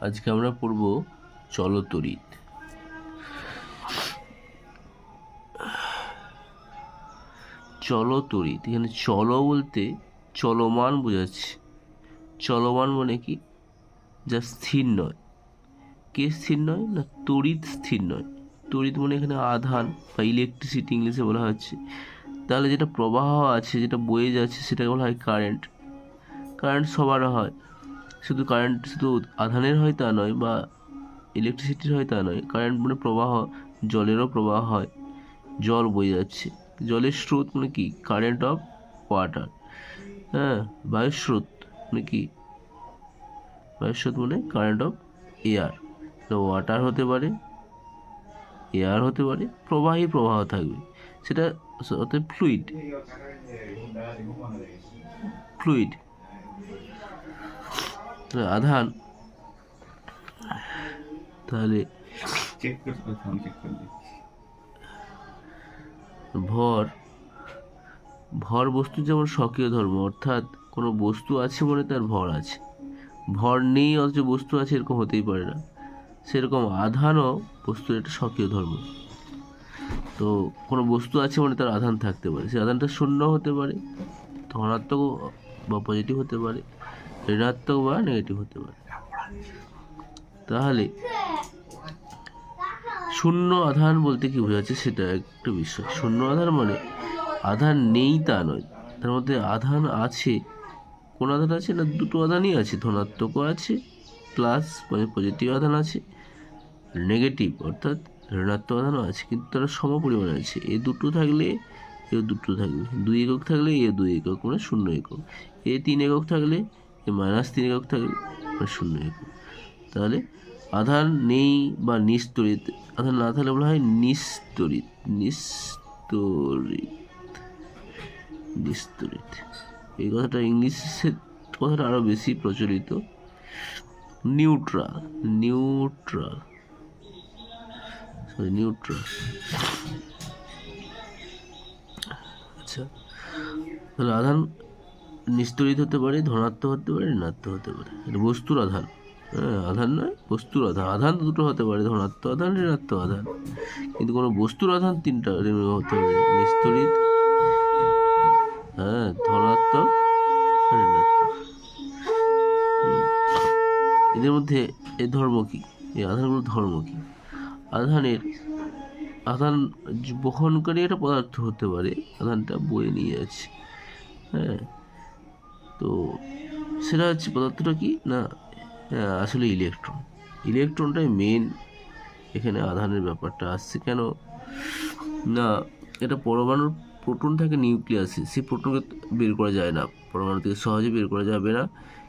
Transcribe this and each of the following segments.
আজকে আমরা পড়ব চলতরিৎ। চলতরিৎ, এখানে চল বলতে চলমান বোঝাচ্ছে। চলমান মানে কি? যা স্থির নয়। কে স্থির নয়? না, তড়িৎ স্থির নয়। তড়িৎ মানে এখানে আধান বা ইলেকট্রিসিটি ইংলিশে বলা হচ্ছে। তাহলে যেটা প্রবাহ আছে, যেটা বয়ে যাচ্ছে, সেটাকে বলা হয় কারেন্ট। কারেন্ট সবার হয়, শুধু কারেন্ট শুধু আধানের হয় তা নয়, বা ইলেকট্রিসিটির হয় তা নয়। কারেন্ট মানে প্রবাহ, জলেরও প্রবাহ হয়, জল বয়ে যাচ্ছে। জলের স্রোত মানে কি? Current of water. হ্যাঁ, বায়ুর স্রোত মানে কি? বায়ুর স্রোত মানে কারেন্ট অফ এয়ার। ওয়াটার হতে পারে, এয়ার হতে পারে, প্রবাহী প্রবাহ থাকবে, সেটা অর্থাৎ ফ্লুইড। ফ্লুইড আধান। তাহলে ভর, ভর বস্তু যেমন স্বকীয় ধর্ম, অর্থাৎ কোনো বস্তু আছে বলে তার ভর আছে। ভর নেই অথচ বস্তু আছে, এরকম হতেই পারে না। সেরকম আধানও বস্তুর একটা স্বকীয় ধর্ম। তো কোনো বস্তু আছে মানে তার আধান থাকতে পারে। সে আধানটা শূন্য হতে পারে, ধনাত্মক বা পজিটিভ হতে পারে, ঋণাত্মক বা নেগেটিভ হতে পারে। তাহলে শূন্য আধান বলতে কি বোঝাচ্ছে সেটা একটা বিষয়। শূন্য আধান মানে আধান নেই তা নয়, তার মধ্যে আধান আছে। কোন আধান আছে? না, দুটো আধানই আছে, ধনাত্মকও আছে প্লাস পজিটিভ আধান আছে, নেগেটিভ অর্থাৎ ঋণাত্মক আধানও আছে, কিন্তু তারা সম পরিমাণে আছে। এ দুটো থাকলে এ দুটো থাকবে, 2 একক থাকলে এ 2 একক মানে 0 একক, এ 3 একক থাকলে এ -3 একক থাকলে মানে 0 একক। তাহলে আধান নেই বা নিস্তড়িৎ। আধান না থাকলে বলা হয় নিস্তড়িৎ। নিস্তড়িৎ, নিস্তড়িৎ এই কথাটা ইংলিশের কথাটা আরো বেশি প্রচলিত। Neutral, neutral, sorry neutral. আচ্ছা, তাহলে আধান নিস্তড়িৎ হতে পারে, ধনাত্মক হতে পারে, ঋণাত্মক হতে পারে। এটা বস্তুর আধান, হ্যাঁ, আধান নয়, বস্তুর আধান। আধান দুটো হতে পারে, ধনাত্মক আধান, ঋণাত্মক আধান, কিন্তু কোনো বস্তুর আধান 3টা হতে পারে, নিস্তড়িৎ, হ্যাঁ, ধনাত্মক আর ঋণাত্মক। এদের মধ্যে এর ধর্ম কি? এই আধানগুলোর ধর্ম কি? আধান বহনকারী একটা পদার্থ হতে পারে, আধানটা বয়ে নিয়ে আছে। হ্যাঁ, তো সেটা হচ্ছে পদার্থটা কি না, আসলে ইলেকট্রন। ইলেকট্রনটাই মেন এখানে আধানের ব্যাপারটা আসছে। কেন না, এটা পরমাণুর প্রোটন থাকে নিউক্লিয়াসে, সেই প্রোটনকে বের করা যায় না, পরমাণু থেকে সহজে বের করা যাবে না।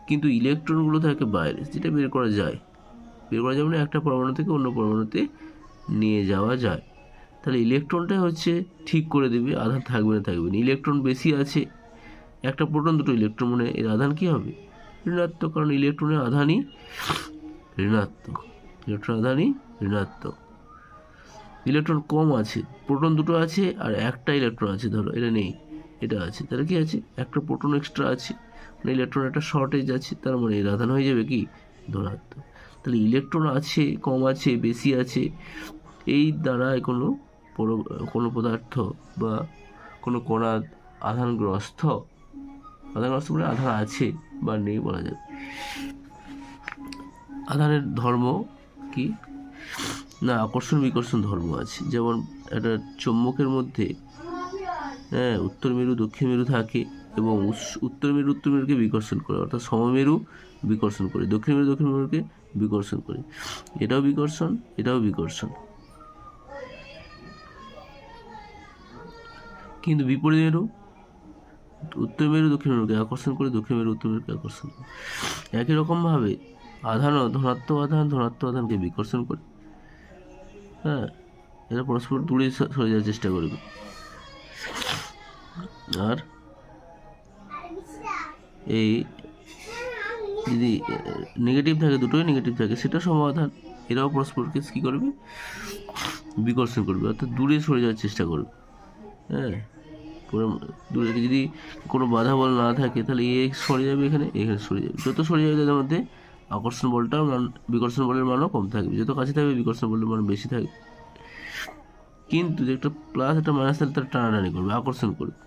কিন্তু ইলেকট্রনগুলো থাকে বাইরে, যেটা বের করা যায়। বের করা যাবে না, একটা পরমাণু থেকে অন্য পরমাণুতে নিয়ে যাওয়া যায়। তাহলে ইলেকট্রনটাই হচ্ছে ঠিক করে দেবে আধান থাকবে না থাকবে না। ইলেকট্রন বেশি আছে, একটা প্রোটন দুটো ইলেকট্রন, মানে এর আধান কি হবে? ঋণাত্মক, কারণ ইলেকট্রনের আধানই ঋণাত্মক। ইলেকট্রন আধানই ঋণাত্মক। ইলেকট্রন কম আছে, প্রোটন দুটো আছে আর একটা ইলেকট্রন আছে, ধরো এটা নেই, এটা আছে, তাহলে কি আছে? একটা প্রোটন এক্সট্রা আছে, মানে ইলেকট্রন একটা শর্টেজ আছে, তার মানে এর আধান হয়ে যাবে কি? ধনাত্মক। তাহলে ইলেকট্রন আছে, কম আছে, বেশি আছে, এই দ্বারা কোনো পদার্থ বা কোনো কণা আধানগ্রস্ত মানে আধান আছে বা নেই বলা যায়। আধানের ধর্ম কি না, আকর্ষণ বিকর্ষণ ধর্ম আছে। যেমন একটা চৌম্বকের মধ্যে, হ্যাঁ, উত্তর মেরু দক্ষিণ মেরু থাকে, এবং উত্তর মেরুকে বিকর্ষণ করে, অর্থাৎ সমমেরু বিকর্ষণ করে, দক্ষিণ মেরুকে বিকর্ষণ করে। এটাও বিকর্ষণ, এটাও বিকর্ষণ। কিন্তু বিপরীত মেরু, উত্তর মেরু দক্ষিণ মেরুকে আকর্ষণ করে, দক্ষিণ মেরু উত্তর মেরুকে আকর্ষণ করে। একই রকমভাবে আধানও ধনাত্মক আধানকে বিকর্ষণ করে। হ্যাঁ, এরা পরস্পর দূরে সরে যাওয়ার চেষ্টা করবে। আর এই যদি নেগেটিভ থাকে, দুটোই নেগেটিভ থাকে, সেটা সমাধান। এরাও পরস্পরকে কী করবে? বিকর্ষণ করবে, অর্থাৎ দূরে সরে যাওয়ার চেষ্টা করবে। হ্যাঁ, দূরে যদি কোনো বাধা বল না থাকে, তাহলে এ সরে যাবে, এখানে সরে যাবে। যত সরে যাবে তাদের মধ্যে আকর্ষণ বলটার মান বিকর্ষণ বলের মানও কম থাকবে, যত কাছে থাকবে বিকর্ষণ বলের মান বেশি থাকবে। কিন্তু যে একটা প্লাস একটা মাইনাস তাহলে তারা টানাটানি করবে, আকর্ষণ করবে,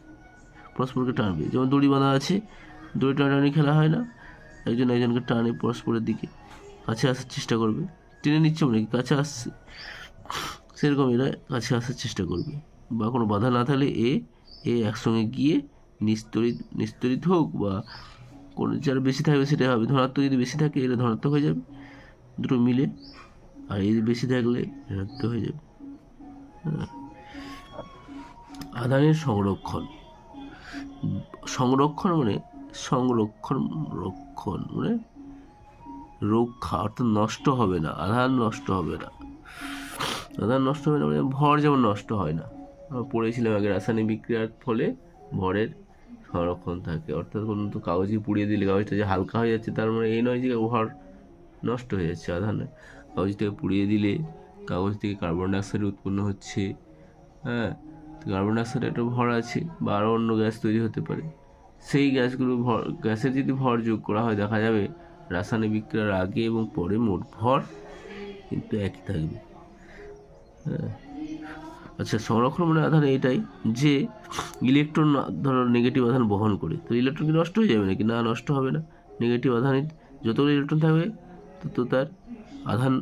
পরস্পরকে টানবে। যেমন দড়ি বাঁধা আছে, দড়ি টানাটানি খেলা হয় না, একজন একজনকে টানে পরস্পরের দিকে, কাছে আসার চেষ্টা করবে, টেনে নিচ্ছে মানে কি কাছে আসছে, সেরকম এরা কাছে আসার চেষ্টা করবে। বা কোনো বাধা না থাকলে এ একসঙ্গে গিয়ে নিস্তরিত হোক, বা কোনো যারা বেশি থাকবে সেটা হবে ধনাত্মক, যদি বেশি থাকে এরা ধনাত্মক হয়ে যাবে দুটো মিলে, আর যদি বেশি থাকলে ঋণাত্মক হয়ে যাবে। আধানের সংরক্ষণ মানে রক্ষণ মানে রক্ষা, অর্থাৎ নষ্ট হবে না, আধান নষ্ট হবে না। আধান নষ্ট হবে না মানে ভর যেমন নষ্ট হয় না, আমরা পড়েছিলাম আগে রাসায়নিক বিক্রিয়ার ফলে ভরের সংরক্ষণ থাকে। অর্থাৎ কোনো তো কাগজে পুড়িয়ে দিলে কাগজটা যে হালকা হয়ে যাচ্ছে তার মানে এই নয় যে ভর নষ্ট হয়ে যাচ্ছে। আধানে কাগজটাকে পুড়িয়ে দিলে কাগজ থেকে কার্বন ডাইঅক্সাইড উৎপন্ন হচ্ছে, হ্যাঁ, কার্বন ডাইঅক্সাইডের একটা ভর আছে, বা আরও অন্য গ্যাস তৈরি হতে পারে। সেই গ্যাসের যদি ভর যোগ করা হয় দেখা যাবে রাসায়নিক বিক্রিয়ার আগে এবং পরে মোট ভর কিন্তু একই থাকবে। হ্যাঁ, আচ্ছা, সংরক্ষণ মানে আধান এটাই যে ইলেকট্রন ধরো নেগেটিভ আধান বহন করে, তো ইলেকট্রন কি নষ্ট হয়ে যাবে নাকি? না, নষ্ট হবে না। নেগেটিভ আধানে যতগুলো ইলেকট্রন থাকবে তত তার আধান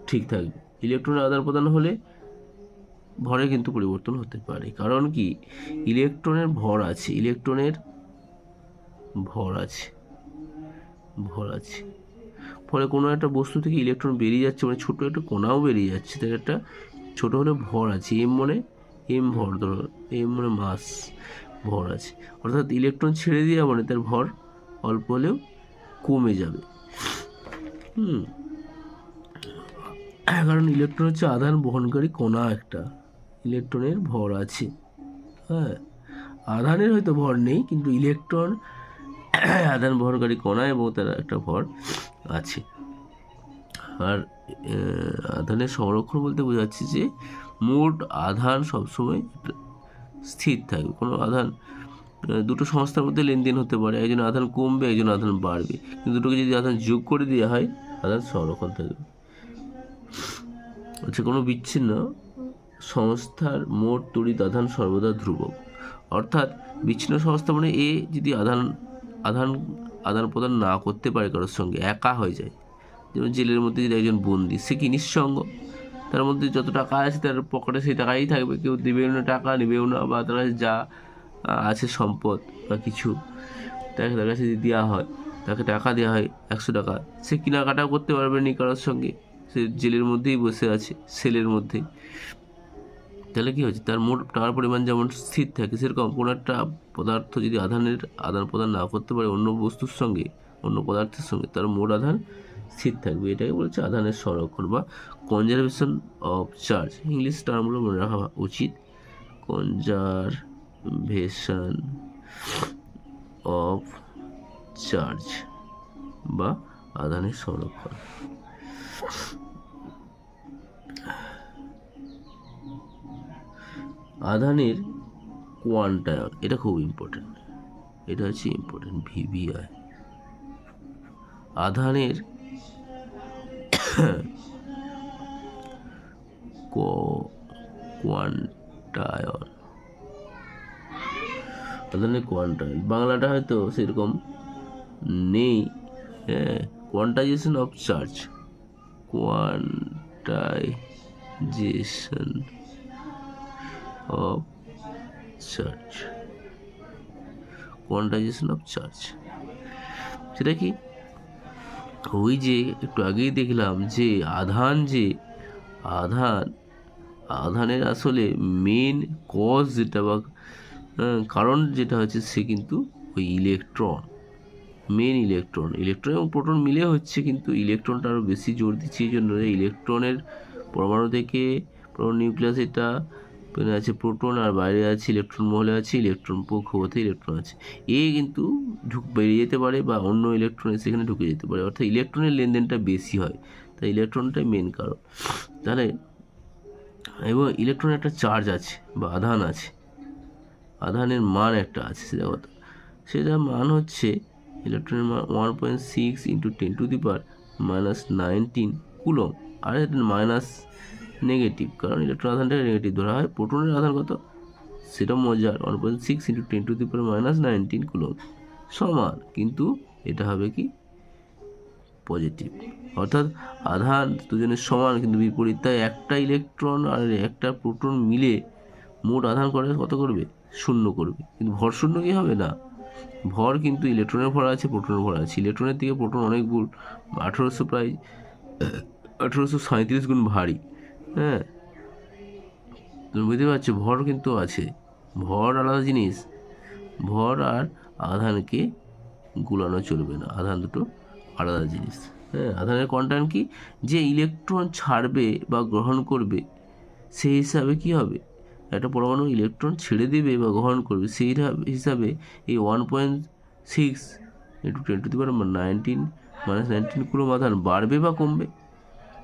ঠিক থাকবে। ইলেকট্রনের আদান প্রদান হলে ভরে কিন্তু পরিবর্তন হতে পারে, কারণ কি ইলেকট্রনের ভর আছে, ফলে কোনো একটা বস্তু থেকে ইলেকট্রন বেরিয়ে যাচ্ছে, মানে ছোট একটা কণাও বেরিয়ে যাচ্ছে, তার একটা ছোট হলে ভর আছে, এম ভর, ধরো এম মানে মাস, ভর আছে। অর্থাৎ ইলেকট্রন ছেড়ে দেওয়া মানে তার ভর অল্প হলেও কমে যাবে। কারণ ইলেকট্রন হচ্ছে আধান বহনকারী কণা, একটা ইলেকট্রনের ভর আছে। হ্যাঁ, আধানের হয়তো ভর নেই, কিন্তু ইলেকট্রন আধান বহনকারী কণা এবং তার একটা ভর আছে। আর আধানের সংরক্ষণ বলতে বোঝাচ্ছে যে মোট আধান সবসময় স্থির থাকবে। কোনো আধান দুটো সংস্থার মধ্যে লেনদেন হতে পারে, একজন আধান কমবে একজন আধান বাড়বে, কিন্তু দুটোকে যদি আধান যোগ করে দেওয়া হয় আধান সংরক্ষণ থাকবে। আচ্ছা, কোনো বিচ্ছিন্ন সংস্থার মোট তড়িৎ আধান সর্বদা ধ্রুবক। অর্থাৎ বিচ্ছিন্ন সংস্থা মানে এ যদি আদান প্রদান না করতে পারে কারোর সঙ্গে, একা হয়ে যায়। যেমন জেলের মধ্যে যদি একজন বন্দি, সে কি নিঃসঙ্গ, তার মধ্যে যত টাকা আছে তার পকেটে সেই টাকাই থাকবে, কেউ দেবেও না, টাকা নেবেও না, বা তার কাছে যা আছে সম্পদ বা কিছু তার কাছে যদি দেওয়া হয়, তাকে টাকা দেওয়া হয় 100 টাকা, সে কেনাকাটাও করতে পারবে না কারোর সঙ্গে, সে জেলের মধ্যেই বসে আছে, সেলের মধ্যেই। তাহলে কী হচ্ছে, তার মোট টাকার পরিমাণ যেমন স্থির থাকে, সেরকম কোনো একটা পদার্থ যদি আধানের আদান প্রদান না করতে পারে অন্য বস্তুর সঙ্গে, অন্য পদার্থের সঙ্গে, তার মোট আধান স্থির থাকবে। এটাকে বলছে আধানের সংরক্ষণ বা কনজারভেশন অফ চার্জ। ইংলিশ টার্মগুলো মনে রাখা উচিত। কনজারভেশন অফ চার্জ বা আধানের সংরক্ষণ। আধানের কোয়ান্টায়ন, এটা খুব ইম্পর্টেন্ট, এটা হচ্ছে ইম্পর্টেন্ট, ভিভিআই। আধানের কোয়ান্টায়ন, বাংলাটা হয়তো সেরকম নেই। হ্যাঁ, quantisation of charge, quantisation of charge, quantisation of charge সেটা কি? ওই যে একটু আগেই দেখলাম যে আধানের আসলে মেন কজ যেটা বা কারণ যেটা হচ্ছে, সে কিন্তু ওই মেন ইলেকট্রন এবং প্রোটন মিলে হচ্ছে, কিন্তু ইলেকট্রনটা আরও বেশি জোর দিচ্ছে এই জন্য ইলেকট্রনের পরমাণু থেকে নিউক্লিয়াস এটা আছে প্রোটন, আর বাইরে আছে ইলেকট্রন মহলে আছে ইলেকট্রন, কক্ষপথে ইলেকট্রন আছে, কিন্তু বেরিয়ে যেতে পারে বা অন্য ইলেকট্রন সেখানে ঢুকে যেতে পারে, অর্থাৎ ইলেকট্রনের লেনদেনটা বেশি হয়, তাই ইলেকট্রনটাই মেন কারণ। তাহলে এবং ইলেকট্রনের একটা চার্জ আছে বা আধান আছে, আধানের মান একটা আছে, সেটা মান হচ্ছে ইলেকট্রনের মান 1.6 ইন্টু 10⁻⁻19 কুলম। আর এটা মাইনাস নেগেটিভ, কারণ ইলেকট্রন আধানটাকে নেগেটিভ ধরা হয়। প্রোটনের আধান কত, সেটা মজার, 1.6 ইন্টু 10⁻⁻19 কুলম সমান, কিন্তু এটা হবে কি পজিটিভ, অর্থাৎ আধান দুজনের সমান কিন্তু বিপরীত। তাই একটা ইলেকট্রন আর একটা প্রোটন মিলে মোট আধান করে কত করবে, শূন্য করবে। কিন্তু ভর শূন্য কি হবে না, ভর কিন্তু ইলেকট্রনের ভর আছে, প্রোটনের ভর আছে। ইলেকট্রনের থেকে প্রোটন অনেক গুণ, 1837 গুণ ভারী। হ্যাঁ, তুমি বুঝতে পারছো, ভর কিন্তু আছে, ভর আলাদা জিনিস, ভর আর আধানকে গুলানো চলবে না, আধান দুটো আলাদা জিনিস। হ্যাঁ, আধানের কোয়ান্টাম কি, যে ইলেকট্রন ছাড়বে বা গ্রহণ করবে সেই হিসাবে কি হবে, একটা পরমাণু ইলেকট্রন ছেড়ে দেবে বা গ্রহণ করবে সেই হিসাবে এই 1.6 ইন্টু 10⁻⁹ কুলম আধান বাড়বে বা কমবে।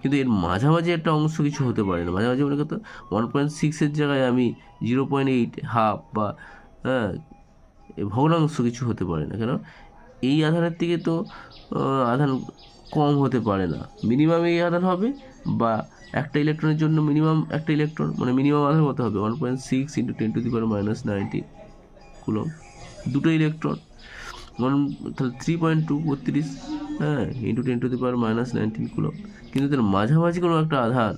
কিন্তু এর মাঝামাঝি একটা অংশ কিছু হতে পারে না। মাঝামাঝি মানে কত, 1.6-এর জায়গায় আমি 0.8 হাফ বা ভগ্নাংশ কিছু হতে পারে না। কেন, এই আধানের থেকে তো আধান কম হতে পারে না, মিনিমাম এই আধান হবে, বা একটা ইলেকট্রনের জন্য মিনিমাম একটা ইলেকট্রন, মানে মিনিমাম আধান কত হবে, 1.6 ইন্টু 10⁻⁻19 কুলম, দুটো ইলেকট্রন, তাহলে 3.2 32, হ্যাঁ, ইন্টু 10⁻⁻19 কুলম। কিন্তু তার মাঝামাঝি কোনো একটা আধান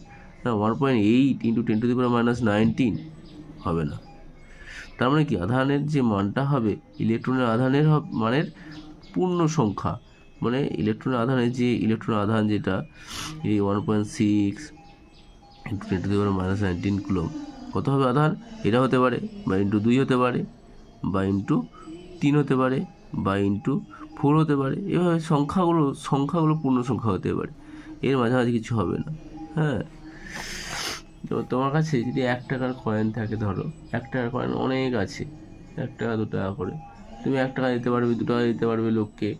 1.8 ইন্টু 10⁻⁻19 হবে না। তার মানে কি, আধানের যে মানটা হবে ইলেকট্রনের আধানের মানের পূর্ণ সংখ্যা, মানে ইলেকট্রনের আধানের যে ইলেকট্রন আধান যেটা এই 1.6 ইন্টু 10⁻⁻19 কুলম, কত হবে আধান, এটা হতে পারে, বা ইন্টু 2 হতে পারে, বা ইন্টু 3 হতে পারে, বা ইন্টু 4 হতে পারে। এভাবে সংখ্যাগুলো পূর্ণ সংখ্যা হতে পারে, এর মাঝামাঝি কিছু হবে না। হ্যাঁ, তো তোমার কাছে যদি 1 টাকার কয়েন থাকে, ধরো 1 টাকার কয়েন অনেক আছে, 1 টাকা 2 টাকা করে, তুমি 1 টাকা দিতে পারবে, 2 টাকা দিতে পারবে লোককে,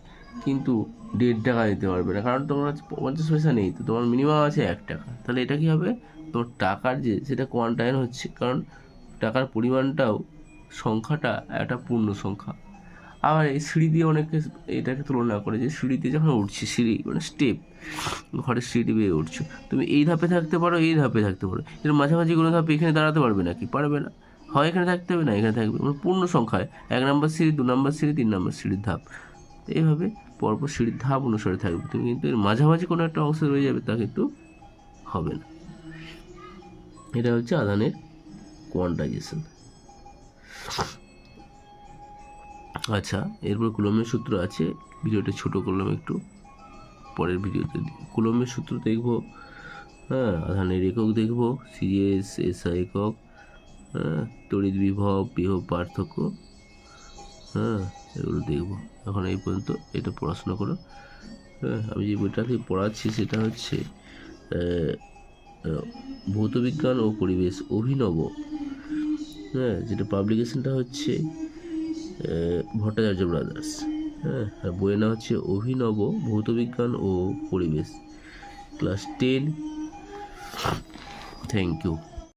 কিন্তু 1.5 টাকা দিতে পারবে না, কারণ তোমার কাছে 50 পয়সা নেই, তো তোমার মিনিমাম আছে 1 টাকা। তাহলে এটা কি হবে, তোমার টাকার যে সেটা কোয়ান্টাইন হচ্ছে, কারণ টাকার পরিমাণটাও সংখ্যাটা একটা পূর্ণ সংখ্যা। আবার এই সিঁড়ি দিয়ে অনেকে এটাকে তুলনা করে, যে সিঁড়িতে যখন উঠছি, সিঁড়ি মানে স্টেপ, ঘরের সিঁড়ি বেয়ে উঠছো, তুমি এই ধাপে থাকতে পারো, এই ধাপে থাকতে পারো, এর মাঝামাঝি কোনো ধাপে এখানে দাঁড়াতে পারবে নাকি, পারবে না, হয় এখানে থাকতে হবে, না এখানে থাকবে, মানে পূর্ণ সংখ্যায় 1 নম্বর সিঁড়ি, 2 নম্বর সিঁড়ি, 3 নম্বর সিঁড়ির ধাপ, এইভাবে পরপর সিঁড়ির ধাপ অনুসারে থাকবে। তুমি কিন্তু এর মাঝামাঝি কোনো একটা অংশ রয়ে যাবে, তা কিন্তু হবে না। এটা হচ্ছে আধানের কোয়ান্টাইজেশন। আচ্ছা, এরপর কুলম্বের সূত্র আছে, ভিডিওটা ছোট করলাম একটু, পরের ভিডিওতে কুলম্বের সূত্র দেখব। হ্যাঁ, আধানের একক দেখব, সিজিএস, এসআই একক, হ্যাঁ, তড়িৎ বিভব পার্থক্য, হ্যাঁ, এগুলো দেখব। এখন এই পর্যন্ত এটা পড়াশোনা করো। হ্যাঁ, আমি যে বইটা থেকে পড়াচ্ছি সেটা হচ্ছে ভৌতবিজ্ঞান ও পরিবেশ অভিনব, হ্যাঁ, যেটা পাবলিকেশনটা হচ্ছে ভট্টাচার্য ব্রাদার্স। হ্যাঁ, আর বইয়ের নাম হচ্ছে অভিনব ভৌতবিজ্ঞান ও পরিবেশ, ক্লাস 10। Thank you.